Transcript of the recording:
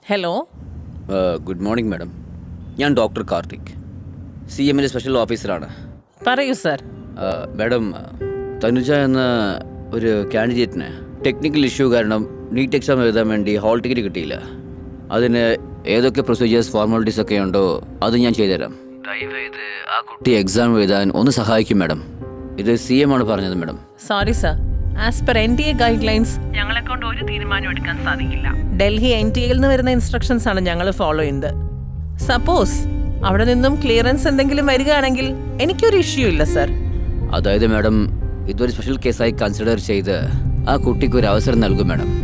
Hello. Good morning madam. ഞാൻ doctor Karthik, C എമ്മിൻ്റെ special ഓഫീസറാണ്. പറയൂ സർ. മാഡം, തനുജ എന്ന ഒരു കാൻഡിഡേറ്റിന് ടെക്നിക്കൽ ഇഷ്യൂ കാരണം നീറ്റ് എക്സാം എഴുതാൻ വേണ്ടി ഹോൾ ടിക്കറ്റ് കിട്ടിയില്ല. അതിന് ഏതൊക്കെ പ്രൊസീജിയേഴ്സ് ഫോർമാലിറ്റീസ് ഒക്കെ ഉണ്ടോ അത് ഞാൻ ചെയ്തുതരാം. ദയവേത് ആ കുട്ടി എക്സാം എഴുതാൻ ഒന്ന് സഹായിക്കും മാഡം. ഇത് സി എം ആണ് പറഞ്ഞത് madam. Sorry sir, as per NTA guide lines ഞങ്ങളെ കൊണ്ട് ഒരു തീരുമാനം എടുക്കാൻ സാധിക്കില്ല. ഡൽഹി NTAയിൽ നിന്ന് വരുന്ന ഇൻസ്ട്രക്ഷൻസ് ആണ് ഞങ്ങൾ ഫോളോ ചെയ്യുന്നത്. സപ്പോസ് അവിടെ നിന്നും ക്ലിയറൻസ് എന്തെങ്കിലും വരികയാണെങ്കിൽ എനിക്കൊരു ഇഷ്യൂ ഇല്ല സർ. അതായത് മാഡം, ഇതൊരു സ്പെഷ്യൽ കേസായി കൺസിഡർ ചെയ്ത് ആ കുട്ടിക്ക് ഒരു അവസരം നൽകും മാഡം.